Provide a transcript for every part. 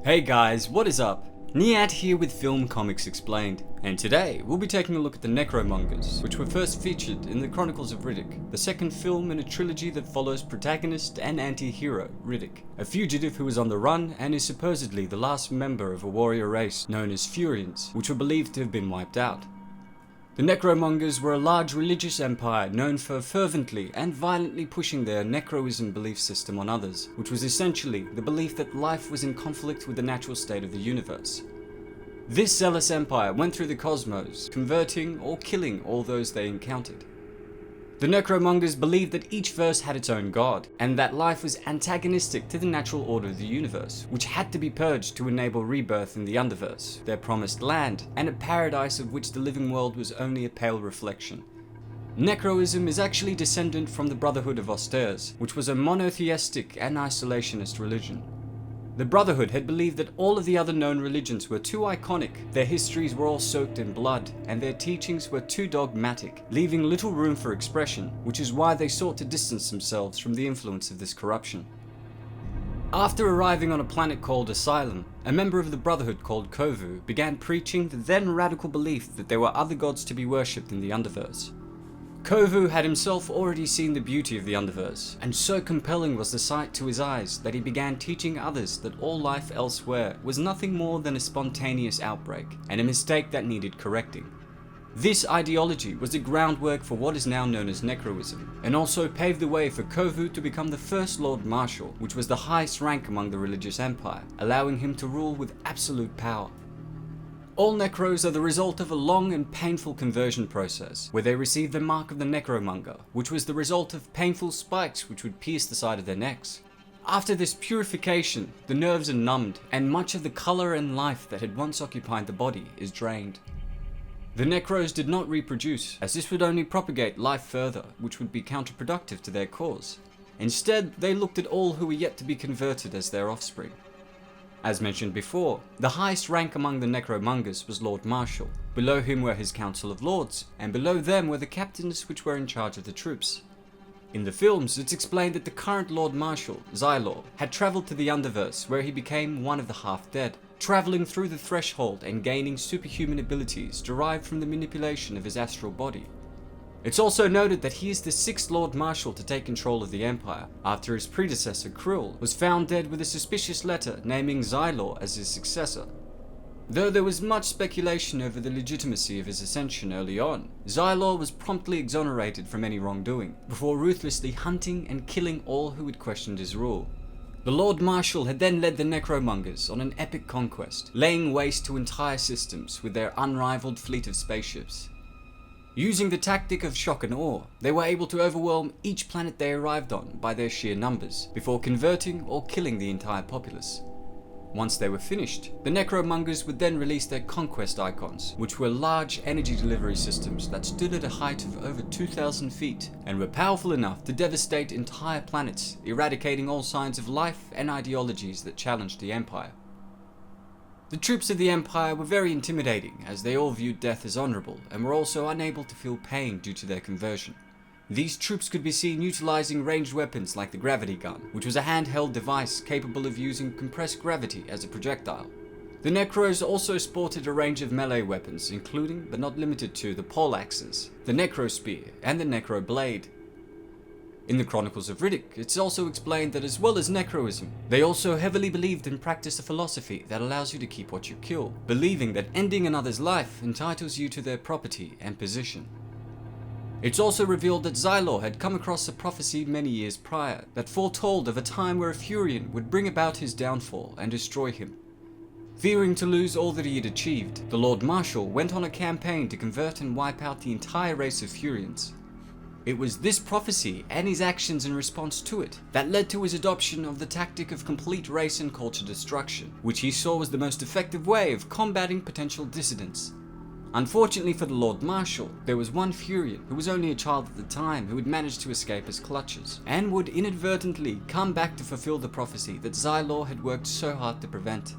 Hey guys, what is up? Niyat here with Film Comics Explained, and today we'll be taking a look at the Necromongers, which were first featured in the Chronicles of Riddick, the second film in a trilogy that follows protagonist and anti-hero Riddick, a fugitive who is on the run and is supposedly the last member of a warrior race known as Furians, which were believed to have been wiped out. The Necromongers were a large religious empire known for fervently and violently pushing their necroism belief system on others, which was essentially the belief that life was in conflict with the natural state of the universe. This zealous empire went through the cosmos, converting or killing all those they encountered. The Necromongers believed that each verse had its own god, and that life was antagonistic to the natural order of the universe, which had to be purged to enable rebirth in the Underverse, their promised land, and a paradise of which the living world was only a pale reflection. Necroism is actually descendant from the Brotherhood of Austere, which was a monotheistic and isolationist religion. The Brotherhood had believed that all of the other known religions were too iconic, their histories were all soaked in blood, and their teachings were too dogmatic, leaving little room for expression, which is why they sought to distance themselves from the influence of this corruption. After arriving on a planet called Asylum, a member of the Brotherhood called Kovu began preaching the then radical belief that there were other gods to be worshipped in the Underverse. Kovu had himself already seen the beauty of the Underverse, and so compelling was the sight to his eyes that he began teaching others that all life elsewhere was nothing more than a spontaneous outbreak, and a mistake that needed correcting. This ideology was the groundwork for what is now known as Necroism, and also paved the way for Kovu to become the first Lord Marshal, which was the highest rank among the religious empire, allowing him to rule with absolute power. All Necros are the result of a long and painful conversion process, where they receive the mark of the Necromonger, which was the result of painful spikes which would pierce the side of their necks. After this purification, the nerves are numbed, and much of the colour and life that had once occupied the body is drained. The Necros did not reproduce, as this would only propagate life further, which would be counterproductive to their cause. Instead, they looked at all who were yet to be converted as their offspring. As mentioned before, the highest rank among the Necromongers was Lord Marshal, below him were his Council of Lords, and below them were the captains which were in charge of the troops. In the films, it's explained that the current Lord Marshal, Xylor, had travelled to the Underverse where he became one of the half-dead, travelling through the threshold and gaining superhuman abilities derived from the manipulation of his astral body. It's also noted that he is the sixth Lord Marshal to take control of the Empire, after his predecessor, Krull, was found dead with a suspicious letter naming Xylor as his successor. Though there was much speculation over the legitimacy of his ascension early on, Xylor was promptly exonerated from any wrongdoing, before ruthlessly hunting and killing all who had questioned his rule. The Lord Marshal had then led the Necromongers on an epic conquest, laying waste to entire systems with their unrivaled fleet of spaceships. Using the tactic of shock and awe, they were able to overwhelm each planet they arrived on by their sheer numbers, before converting or killing the entire populace. Once they were finished, the Necromongers would then release their conquest icons, which were large energy delivery systems that stood at a height of over 2,000 feet, and were powerful enough to devastate entire planets, eradicating all signs of life and ideologies that challenged the Empire. The troops of the Empire were very intimidating, as they all viewed death as honourable, and were also unable to feel pain due to their conversion. These troops could be seen utilising ranged weapons like the gravity gun, which was a handheld device capable of using compressed gravity as a projectile. The Necros also sported a range of melee weapons, including, but not limited to, the poleaxes, the Necrospear, and the Necroblade. In the Chronicles of Riddick, it's also explained that as well as Necroism, they also heavily believed and practiced a philosophy that allows you to keep what you kill, believing that ending another's life entitles you to their property and position. It's also revealed that Xylor had come across a prophecy many years prior that foretold of a time where a Furian would bring about his downfall and destroy him. Fearing to lose all that he had achieved, the Lord Marshal went on a campaign to convert and wipe out the entire race of Furians. It was this prophecy and his actions in response to it that led to his adoption of the tactic of complete race and culture destruction, which he saw was the most effective way of combating potential dissidents. Unfortunately for the Lord Marshal, there was one Furian who was only a child at the time who had managed to escape his clutches, and would inadvertently come back to fulfill the prophecy that Xylor had worked so hard to prevent.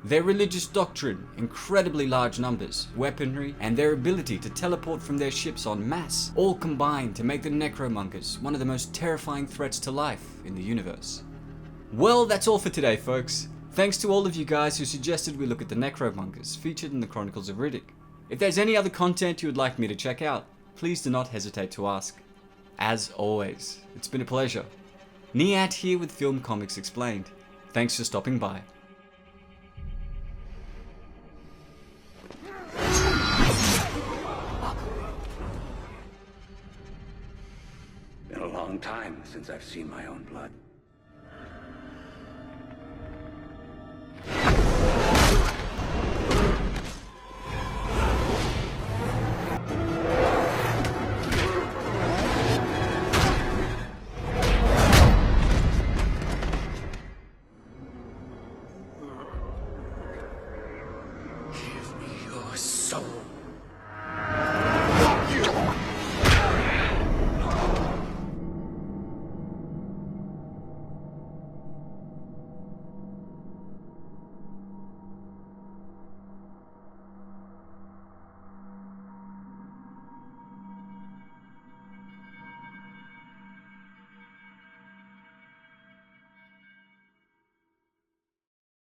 Their religious doctrine, incredibly large numbers, weaponry, and their ability to teleport from their ships en masse all combined to make the Necromongers one of the most terrifying threats to life in the universe. Well, that's all for today, folks. Thanks to all of you guys who suggested we look at the Necromongers featured in the Chronicles of Riddick. If there's any other content you would like me to check out, please do not hesitate to ask. As always, it's been a pleasure. Niyat here with Film Comics Explained. Thanks for stopping by. Been a long time since I've seen my own blood. Give me your soul.